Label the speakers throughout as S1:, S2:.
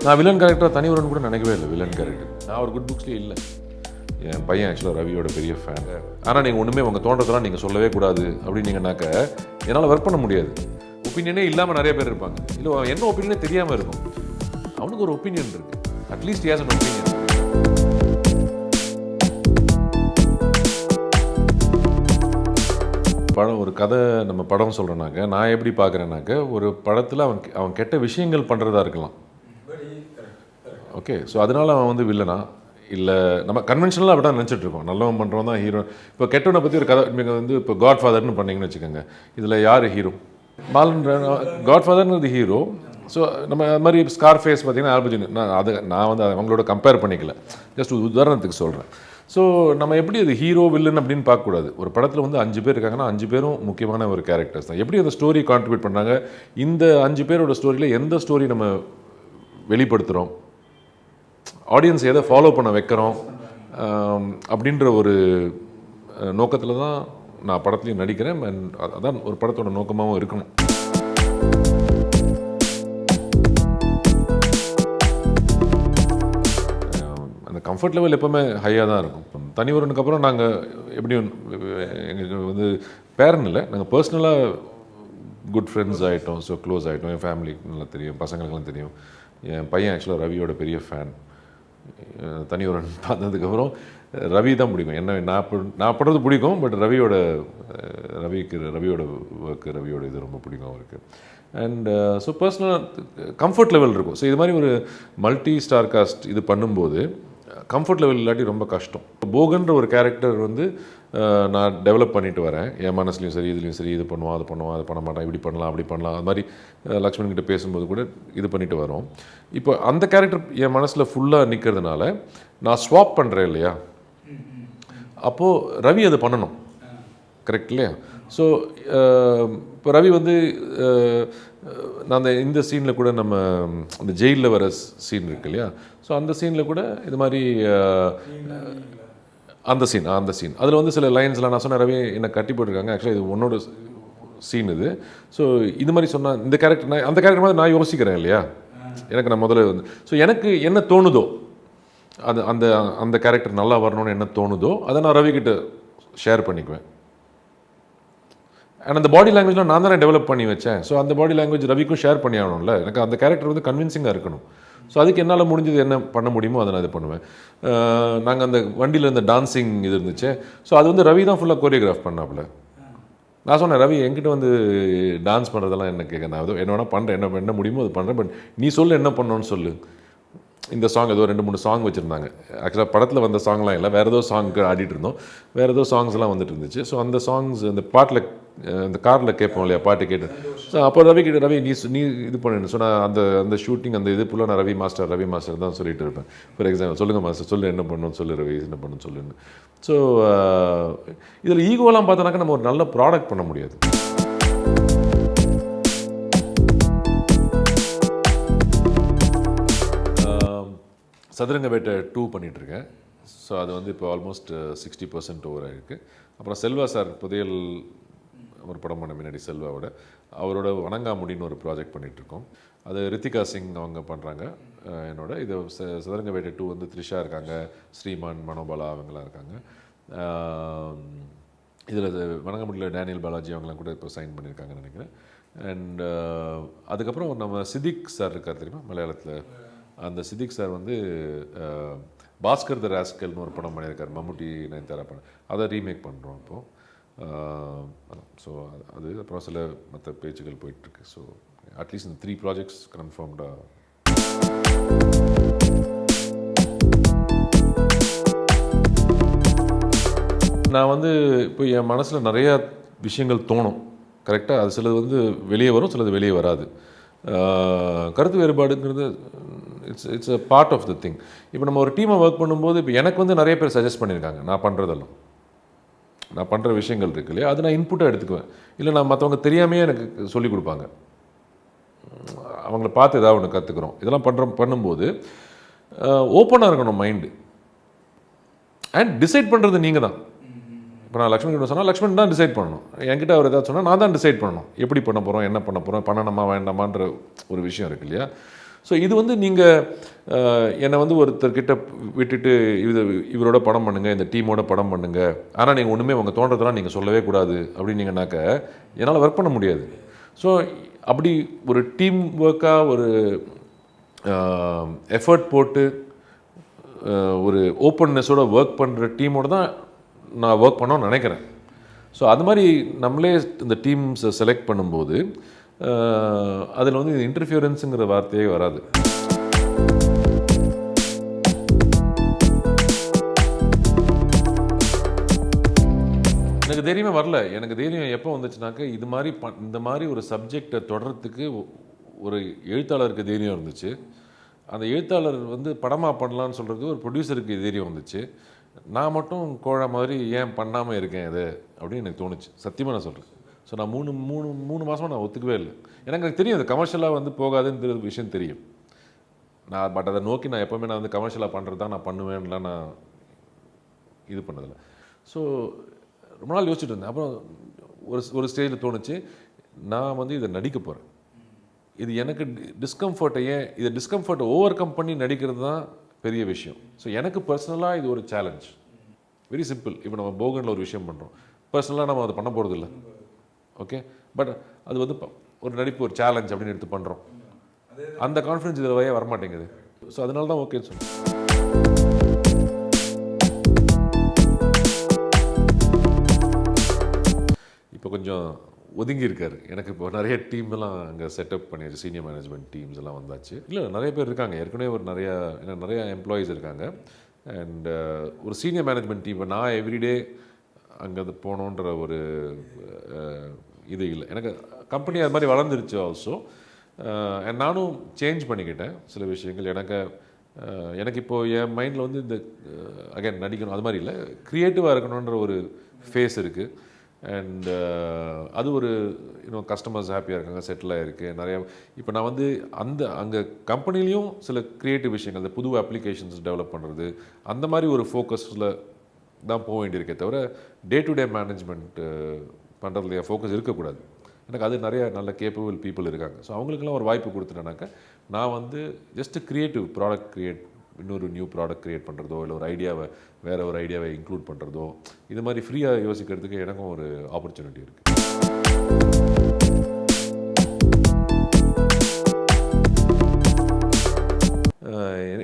S1: நான் villain character தனி ஒருவன் கூட நினைக்கவே இல்லை. வில்லன் கேரக்டர் நான் ஒரு குட் புக்ஸ்லேயே இல்லை. என் பையன் ஆக்சுவலாக ரவியோட பெரிய ஃபேன். ஆனால் நீங்கள் ஒன்றுமே உங்கள் தோன்றதெல்லாம் நீங்கள் சொல்லவே கூடாது அப்படின்னீங்கன்னாக்க என்னால் ஒர்க் பண்ண முடியாது. ஒப்பீனியனே இல்லாமல் நிறைய பேர் இருப்பாங்க. இல்லை என்ன ஒப்பீனியனே தெரியாமல் இருக்கும். அவனுக்கு ஒரு ஒப்பீனியன் இருக்குது. At least he has an opinion. படம் ஒரு கதை நம்ம படம் சொல்கிறோன்னாக்க நான் எப்படி பார்க்குறேன்னாக்க ஒரு படத்தில் அவன் கெட்ட விஷயங்கள் பண்ணுறதா இருக்கலாம். ஓகே, ஸோ அதனால் அவன் வந்து வில்லனா இல்லை நம்ம கன்வென்ஷனலாக அப்படி தான் நினச்சிட்ருக்கோம். நல்லவன் பண்ணுறோம் தான் ஹீரோ. இப்போ கெட்டவனை பற்றி ஒரு கதை நீங்கள் வந்து இப்போ காட் ஃபாதர்னு பண்ணிங்கன்னு வச்சுக்கோங்க. இதில் யார் ஹீரோ? பாலன். காட் ஃபாதர்ன்றது ஹீரோ. ஸோ நம்ம அது மாதிரி ஸ்கார் ஃபேஸ் பார்த்தீங்கன்னா ஆல்பர்ட். நான் வந்து அவங்களோட கம்பேர் பண்ணிக்கல, ஜஸ்ட் உதாரணத்துக்கு சொல்கிறேன். ஸோ நம்ம எப்படி அது ஹீரோ வில்லன் அப்படின்னு பார்க்கக்கூடாது. ஒரு படத்தில் வந்து 5 பேர் இருக்காங்கன்னா 5 பேரும் முக்கியமான ஒரு கேரக்டர்ஸ் தான். எப்படி அந்த ஸ்டோரி கான்ட்ரிபியூட் பண்ணாங்க, இந்த 5 பேரோட ஸ்டோரியில் எந்த ஸ்டோரி நம்ம வெளிப்படுத்துகிறோம், ஆடியன்ஸ் எதை ஃபாலோ பண்ண வைக்கிறோம் அப்படின்ற ஒரு நோக்கத்தில் தான் நான் படத்துலையும் நடிக்கிறேன். அண்ட் அதான் ஒரு படத்தோட நோக்கமாகவும் இருக்கணும். அந்த கம்ஃபர்ட் லெவல் எப்போவுமே ஹையாக தான் இருக்கும். தனி ஒருவனுக்கு அப்புறம் நாங்கள் எப்படியும் எங்களுக்கு வந்து பேரன் இல்லை, நாங்கள் பர்சனலாக குட் ஃப்ரெண்ட்ஸ் ஆகிட்டோம். ஸோ க்ளோஸ் ஆகிட்டோம். என் ஃபேமிலிக்கு நல்லா தெரியும், பசங்களுக்கெல்லாம் தெரியும். என் பையன் ஆக்சுவலாக ரவியோட பெரிய ஃபேன். தனி ஒருவன் பார்த்ததுக்கப்புறம் ரவி தான் பிடிக்கும். என்ன நான் படுறது பிடிக்கும், பட் ரவியோட ஒர்க்கு, ரவியோட இது ரொம்ப பிடிக்கும் அவருக்கு. அண்ட் ஸோ பர்சனலாக கம்ஃபர்ட் லெவல் இருக்கும். ஸோ இது மாதிரி ஒரு மல்டி ஸ்டார் காஸ்ட் இது பண்ணும்போது கம்ஃபர்ட் லெவல் இல்லாட்டி ரொம்ப கஷ்டம். போகன்ற ஒரு கேரக்டர் வந்து நான் டெவலப் பண்ணிட்டு வரேன். என் மனசுலையும் சரி, இதுலேயும் சரி, இது பண்ணுவான், அது பண்ணுவான், அது பண்ண மாட்டான், இப்படி பண்ணலாம், அப்படி பண்ணலாம். அது மாதிரி லக்ஷ்மண் கிட்ட பேசும்போது கூட இது பண்ணிட்டு வரோம். இப்போ அந்த கேரக்டர் என் மனசில் ஃபுல்லாக நிற்கிறதுனால நான் ஸ்வாப் பண்ணுறேன் இல்லையா, அப்போது ரவி அதை பண்ணணும். கரெக்ட் இல்லையா? ஸோ இப்போ ரவி வந்து நான் இந்த சீனில் கூட நம்ம அந்த ஜெயிலில் வர சீன் இருக்கு இல்லையா, ஸோ அந்த சீனில் கூட இது மாதிரி அந்த சீன் அதில் வந்து சில லைன்ஸ்லாம் நான் சொன்ன ரவி என்னை கட்டி போட்டிருக்காங்க. ஆக்சுவலாக இது உன்னோட சீன் இது. ஸோ இது மாதிரி சொன்னால் இந்த கேரக்டர் நான் அந்த கேரக்டர் மாதிரி நான் யோசிக்கிறேன் இல்லையா, எனக்கு நான் முதல்ல வந்து ஸோ எனக்கு என்ன தோணுதோ அது அந்த அந்த கேரக்டர் நல்லா வரணும்னு என்ன தோணுதோ அதை நான் ரவிக்கிட்ட ஷேர் பண்ணிக்குவேன். அண்ட் அந்த பாடி லாங்குவேஜ்லாம் நான் தானே டெவலப் பண்ணி வச்சேன். ஸோ அந்த பாடி லாங்குவேஜ் ரவிக்கும் ஷேர் பண்ணி ஆகணும்ல. எனக்கு அந்த கேரக்டர் வந்து கன்வின்சிங்காக இருக்கணும். ஸோ அதுக்கு என்னால் முடிஞ்சது என்ன பண்ண முடியுமோ அதை நான் இது பண்ணுவேன். நாங்கள் அந்த வண்டியில் இருந்த டான்ஸிங் இது இருந்துச்சு. ஸோ அது வந்து ரவி தான் ஃபுல்லாக கோரியோகிராஃப் பண்ணாப்புல. நான் சொன்னேன், ரவி என்கிட்ட வந்து டான்ஸ் பண்ணுறதெல்லாம் என்ன கேட்க, நான் என்ன வேணால் பண்ணுறேன், என்ன முடியுமோ அது பண்ணுறேன், பட் நீ சொல்லு என்ன பண்ணணும்னு சொல்லு. இந்த சாங் ஏதோ 2-3 சாங் வச்சுருந்தாங்க. ஆக்சுவலாக படத்தில் வந்த சாங்லாம் இல்லை, வேறு ஏதோ சாங்க்கு ஆடிட்டு இருந்தோம். வேறு ஏதோ சாங்ஸ்லாம் வந்துட்டு இருந்துச்சு. ஸோ அந்த சாங்ஸ் அந்த பாட்டில் இந்த காரில் கேட்போம் இல்லையா, பாட்டு கேட்டு. ஸோ அப்போ ரவி நீ இது பண்ணு சொன்னால் அந்த ஷூட்டிங் அந்த இது ஃபுல்லாக நான் ரவி மாஸ்டர் தான் சொல்லிட்டு இருப்பேன். ஃபார் எக்ஸாம்பிள், சொல்லுங்கள் மாஸ்டர், சொல்லு என்ன பண்ணணும்னு சொல்லு, ரவி என்ன பண்ணணும்னு சொல்லுன்னு. ஸோ இதில் ஈகோலாம் பார்த்தோன்னாக்கா நம்ம ஒரு நல்ல ப்ராடக்ட் பண்ண முடியாது. சதுரங்க வேட்டை 2 பண்ணிகிட்ருக்கேன். ஸோ அது வந்து இப்போ ஆல்மோஸ்ட் 60% ஓவர் ஆகிருக்கு. அப்புறம் செல்வா சார் புதையல் ஒரு படம் பண்ண முன்னாடி செல்வாவோட அவரோட வணங்காமுடின்னு ஒரு ப்ராஜெக்ட் பண்ணிகிட்ருக்கோம். அது ரித்திகா சிங் அவங்க பண்ணுறாங்க என்னோட. இது சதுரங்க வேட்டை 2 வந்து த்ரிஷா இருக்காங்க, ஸ்ரீமான், மனோபாலா அவங்களாம் இருக்காங்க. இதில் வணங்காமுடியில் டேனியல் பாலாஜி அவங்களாம் கூட இப்போ சைன் பண்ணியிருக்காங்கன்னு நினைக்கிறேன். அண்ட் அதுக்கப்புறம் நம்ம சித்திக் சார் இருக்கார் தெரியுமா மலையாளத்தில், அந்த சித்திக் சார் வந்து பாஸ்கர் த ராஸ்கல்னு ஒரு படம் பண்ணியிருக்கார், மம்முட்டி நயன்தாரா படம். அதை ரீமேக் பண்ணுறோம் இப்போது. ஸோ அது அப்புறம் சில மற்ற பேச்சுகள் போயிட்டுருக்கு. ஸோ அட்லீஸ்ட் இந்த 3 ப்ராஜெக்ட்ஸ் கன்ஃபார்ம்டாக. நான் வந்து இப்போ என் மனசில் நிறையா விஷயங்கள் தோணும். கரெக்டாக அது சிலது வந்து வெளியே வரும், சிலது வெளியே வராது. கருத்து வேறுபாடுங்கிறது it's a part of the thing. இப்போ நம்ம ஒரு டீமை ஒர்க் பண்ணும்போது இப்போ எனக்கு வந்து நிறைய பேர் சஜஸ்ட் பண்ணியிருக்காங்க. நான் பண்ணுறதெல்லாம் நான் பண்ணுற விஷயங்கள் இருக்கு இல்லையா, அது நான் இன்புட்டாக எடுத்துக்குவேன். இல்லை நான் மற்றவங்க தெரியாமையே எனக்கு சொல்லிக் கொடுப்பாங்க. அவங்கள பார்த்து ஏதாவது ஒன்று கற்றுக்குறோம். இதெல்லாம் பண்ணும்போது ஓப்பனாக இருக்கணும் மைண்டு. அண்ட் டிசைட் பண்ணுறது நீங்கள் தான். இப்போ நான் லக்ஷ்மண் கிட்ட சொன்னால் லக்ஷ்மண் தான் டிசைட் பண்ணணும். என்கிட்ட அவர் ஏதாவது சொன்னால் நான் தான் டிசைட் பண்ணணும். எப்படி பண்ண போகிறோம், என்ன பண்ண போகிறோம், பண்ணணுமா வேண்டாமான்ற ஒரு விஷயம் இருக்கு இல்லையா. ஸோ இது வந்து நீங்கள் என்னை வந்து ஒருத்தர்கிட்ட விட்டுட்டு இவரோட படம் பண்ணுங்கள், இந்த டீமோட படம் பண்ணுங்கள், ஆனால் நீங்கள் ஒன்றுமே உங்கள் தோன்றதெல்லாம் நீங்கள் சொல்லவே கூடாது அப்படின்னீங்கன்னாக்க என்னால் ஒர்க் பண்ண முடியாது. ஸோ அப்படி ஒரு டீம் ஒர்க்காக ஒரு எஃபர்ட் போட்டு ஒரு ஓப்பன்னஸோட ஒர்க் பண்ணுற டீமோட தான் நான் ஒர்க் பண்ணணும்னு நினைக்கிறேன். ஸோ அது மாதிரி நம்மளே இந்த டீம்ஸை செலக்ட் பண்ணும்போது அதில் வந்து இந்த இன்டர்ஃபியரன்ஸுங்கிற வார்த்தையே வராது. எனக்கு தைரியமே வரல. எனக்கு தைரியம் எப்போ வந்துச்சுனாக்க இந்த மாதிரி ஒரு சப்ஜெக்டை தொடர்றதுக்கு ஒரு எழுத்தாளருக்கு தைரியம் இருந்துச்சு. அந்த எழுத்தாளர் வந்து படமாக பண்ணலான்னு சொல்கிறது ஒரு ப்ரொடியூசருக்கு தைரியம் வந்துச்சு. நான் மட்டும் கோழை மாதிரி ஏன் பண்ணாமல் இருக்கேன் இது அப்படின்னு எனக்கு தோணுச்சு. சத்தியமாக நான் சொல்கிறேன். ஸோ நான் மூணு மாதமாக நான் ஒத்துக்கவே இல்லை. எனக்கு தெரியும் அது கமர்ஷியலாக வந்து போகாதுன்ற விஷயம் தெரியும். பட் அதை நோக்கி நான் எப்போவுமே நான் வந்து கமர்ஷியலாக பண்ணுறது தான் நான் பண்ணுவேன்லாம் நான் இது பண்ணதில்லை. ஸோ ரொம்ப நாள் யோசிச்சுட்டு இருந்தேன். அப்புறம் ஒரு ஸ்டேஜில் தோணுச்சு, நான் வந்து இதை நடிக்க போகிறேன். இது எனக்கு டிஸ்கம்ஃபர்ட்டை ஓவர் கம் பண்ணி நடிக்கிறது தான் பெரிய விஷயம். ஸோ எனக்கு பர்சனலாக இது ஒரு சேலஞ்ச். Very simple. இப்போ நம்ம போகனில் ஒரு விஷயம் பண்ணுறோம், பர்சனலாக நம்ம அதை பண்ண போகிறது இல்லை. ஓகே, பட் அது வந்து ஒரு நடிப்பு ஒரு சேலஞ்ச் அப்படின்னு எடுத்து பண்ணுறோம். அந்த கான்ஃபிடன்ஸ் இதில் வர மாட்டேங்குது. ஸோ அதனால தான் ஓகேன்னு சொன்னேன். இப்போ கொஞ்சம் ஒதுங்கி இருக்காரு. எனக்கு இப்போ நிறைய டீம்லாம் அங்கே செட்டப் பண்ணியாச்சு. சீனியர் மேனேஜ்மெண்ட் டீம்ஸ் எல்லாம் வந்தாச்சு. இல்லை நிறைய பேர் இருக்காங்க ஏற்கனவே. நிறைய எம்ப்ளாயீஸ் இருக்காங்க. அண்ட் ஒரு சீனியர் மேனேஜ்மெண்ட் டீம் நான் எவ்ரிடே அங்கே அது போகணுன்ற ஒரு இது இல்லை. எனக்கு கம்பெனி அது மாதிரி வளர்ந்துருச்சு ஆல்சோ. அண்ட் நானும் சேஞ்ச் பண்ணிக்கிட்டேன் சில விஷயங்கள். எனக்கு இப்போது என் மைண்டில் வந்து இந்த அகைன் நடிக்கணும் அது மாதிரி இல்லை, க்ரியேட்டிவாக இருக்கணுன்ற ஒரு ஃபேஸ் இருக்குது. அண்ட் அது ஒரு இன்னும் கஸ்டமர்ஸ் ஹாப்பியாக இருக்காங்க, செட்டில் ஆகிருக்கு நிறையா. இப்போ நான் வந்து அங்கே கம்பெனிலையும் சில க்ரியேட்டிவ் விஷயங்கள், அந்த புது அப்ளிகேஷன்ஸ் டெவலப் பண்ணுறது, அந்த மாதிரி ஒரு ஃபோக்கஸில் தான் போக வேண்டியிருக்கே தவிர டே டு டே மேனேஜ்மெண்ட் பண்ணுறதுலையே ஃபோக்கஸ் இருக்கக்கூடாது. எனக்கு அது நிறைய நல்ல கேப்பபிள் பீப்புள் இருக்காங்க. ஸோ அவங்களுக்கெல்லாம் ஒரு வாய்ப்பு கொடுத்துட்டேனாக்கா நான் வந்து ஜஸ்ட்டு க்ரியேட்டிவ் ப்ராடக்ட் இன்னொரு நியூ ப்ராடக்ட் க்ரியேட் பண்ணுறதோ, இல்லை வேறு ஒரு ஐடியாவை இன்க்ளூட் பண்ணுறதோ, இது மாதிரி ஃப்ரீயாக யோசிக்கிறதுக்கு எனக்கும் ஒரு ஆப்பர்ச்சுனிட்டி இருக்குது.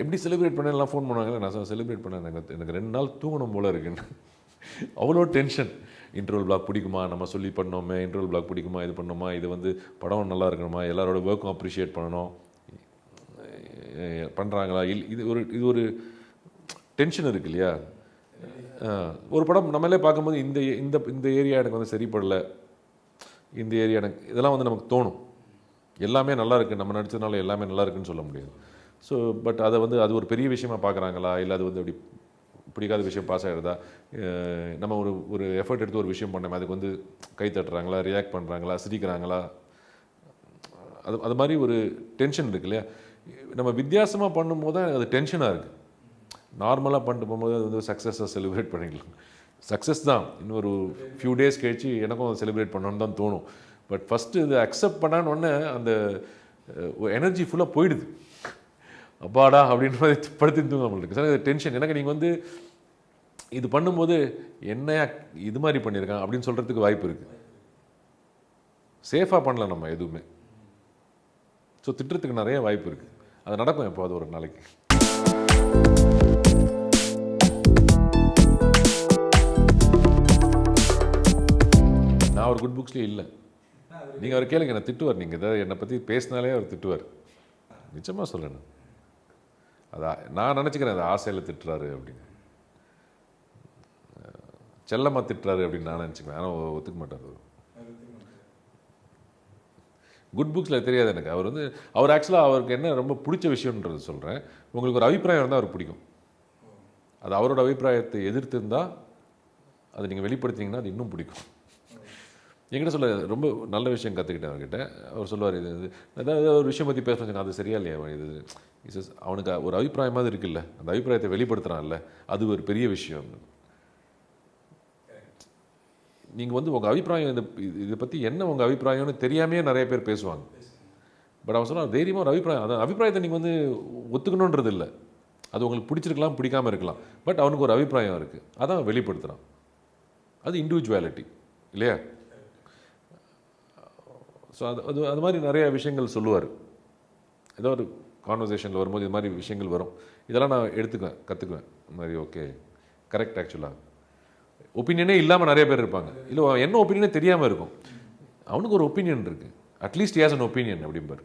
S1: எப்படி செலிப்ரேட் பண்ணலாம் ஃபோன் பண்ணுவாங்க. நான் செலிப்ரேட் பண்ணேன், எனக்கு 2 நாள் தூங்கணும் போல இருக்குன்னு. அவ்வளோ டென்ஷன். இன்டர்வல் பிளாக் பிடிக்குமா, நம்ம சொல்லி பண்ணோமே, இன்டர்வல் பிளாக் பிடிக்குமா, இது பண்ணோமா, இது வந்து படம் நல்லா இருக்கணுமா, எல்லாரோட ஒர்க்கும் அப்ரிஷியேட் பண்ணணும், பண்ணுறாங்களா இது ஒரு டென்ஷன் இருக்குது இல்லையா. ஒரு படம் நம்மளே பார்க்கும்போது இந்த ஏரியா எனக்கு வந்து சரிப்படலை, இந்த ஏரியா எனக்கு இதெல்லாம் வந்து நமக்கு தோணும். எல்லாமே நல்லா இருக்குது, நம்ம நடித்ததுனால எல்லாமே நல்லா இருக்குன்னு சொல்ல முடியாது. ஸோ பட் அதை வந்து அது ஒரு பெரிய விஷயமாக பார்க்குறாங்களா, இல்லை அது வந்து அப்படி பிடிக்காத விஷயம் பாஸ் ஆகிடுதா, நம்ம ஒரு எஃபர்ட் எடுத்து ஒரு விஷயம் பண்ணோமே அதுக்கு வந்து கை தட்டுறாங்களா, ரியாக்ட் பண்ணுறாங்களா, சிரிக்கிறாங்களா, அது மாதிரி ஒரு டென்ஷன் இருக்கு இல்லையா. நம்ம வித்தியாசமாக பண்ணும்போது தான் அது டென்ஷனாக இருக்குது. நார்மலாக பண்ணிட்டு போகும்போது அது வந்து சக்ஸஸாக செலிப்ரேட் பண்ணிக்கலாம். சக்ஸஸ் தான், இன்னொரு ஃபியூ டேஸ் கழிச்சு எனக்கும் அதை செலிப்ரேட் பண்ணணுன்னு தான் தோணும். பட் ஃபஸ்ட்டு இதை அக்செப்ட் பண்ணான்னு ஒன்று அந்த எனர்ஜி ஃபுல்லாக போயிடுது. அப்பாடா அப்படின்ற மாதிரி படுத்து தூங்காமல் இருக்குது சார். டென்ஷன் எனக்கு நீங்கள் வந்து இது பண்ணும்போது என்ன இது மாதிரி பண்ணியிருக்கான் அப்படின்னு சொல்கிறதுக்கு வாய்ப்பு இருக்குது. சேஃபாக பண்ணலாம் நம்ம எதுவுமே. ஸோ திட்டுறதுக்கு நிறைய வாய்ப்பு இருக்குது. அது நடக்கும் எப்போ அது ஒரு நாளைக்கு. நான் ஒரு குட் புக்ஸ்லேயே இல்லை. நீங்கள் அவர் கேளுங்க, என்ன திட்டுவார். நீங்கள் ஏதாவது என்னை பற்றி பேசினாலே அவர் திட்டுவார். நிச்சயமாக சொல்கிறேன். நான் நினச்சிக்கிறேன் அது ஆசையில் திட்டுறாரு அப்படின்னு, செல்லமாக திட்டுறாரு அப்படின்னு நான் நினச்சிக்கிறேன். ஆனால் ஒத்துக்க மாட்டார். குட் புக்ஸில் தெரியாது எனக்கு. அவர் ஆக்சுவலாக அவருக்கு என்ன ரொம்ப பிடிச்ச விஷயன்றது சொல்கிறேன். உங்களுக்கு ஒரு அபிப்பிராயம் இருந்தால் அவருக்கு பிடிக்கும். அது அவரோட அபிப்பிராயத்தை எதிர்த்து இருந்தால் அதை நீங்கள் வெளிப்படுத்தினீங்கன்னா அது இன்னும் பிடிக்கும். என்கிட்ட சொல்ல ரொம்ப நல்ல விஷயம் கற்றுக்கிட்டேன் அவர்கிட்ட. அவர் சொல்லுவார், இது ஏதாவது ஒரு விஷயம் பற்றி பேசணும், அது சரியா இல்லையா, இது அவனுக்கு ஒரு அபிப்பிராயம் மாதிரி இருக்குல்ல, அந்த அபிப்பிராயத்தை வெளிப்படுத்துகிறான்ல, அது ஒரு பெரிய விஷயம். நீங்கள் வந்து உங்கள் அபிப்பிராயம் இதை பற்றி என்ன உங்கள் அபிப்பிராயம்னு தெரியாமையே நிறைய பேர் பேசுவாங்க. பட் அவன் சொன்னான் தைரியமாக ஒரு அபிப்பிராயம், அந்த அபிப்பிராயத்தை நீங்கள் வந்து ஒத்துக்கணுன்றது இல்லை, அது உங்களுக்கு பிடிச்சிருக்கலாம் பிடிக்காமல் இருக்கலாம், பட் அவனுக்கு ஒரு அபிப்பிராயம் இருக்குது, அதான் வெளிப்படுத்துகிறான். அது இண்டிவிஜுவாலிட்டி இல்லையா? ஸோ அது மாதிரி நிறைய விஷயங்கள் சொல்லுவார். ஏதோ ஒரு கான்வர்சேஷனில் வரும்போது இது மாதிரி விஷயங்கள் வரும், இதெல்லாம் நான் எடுத்துக்குவேன், கற்றுக்குவேன். இந்த மாதிரி ஓகே கரெக்ட். ஆக்சுவலாக ஒப்பீனியனே இல்லாமல் நிறைய பேர் இருப்பாங்க, இல்லை என்ன ஒப்பீனியனே தெரியாமல் இருக்கும், அவனுக்கு ஒரு ஒப்பீனியன் இருக்குது, at least he has an opinion அப்படிம்பார்.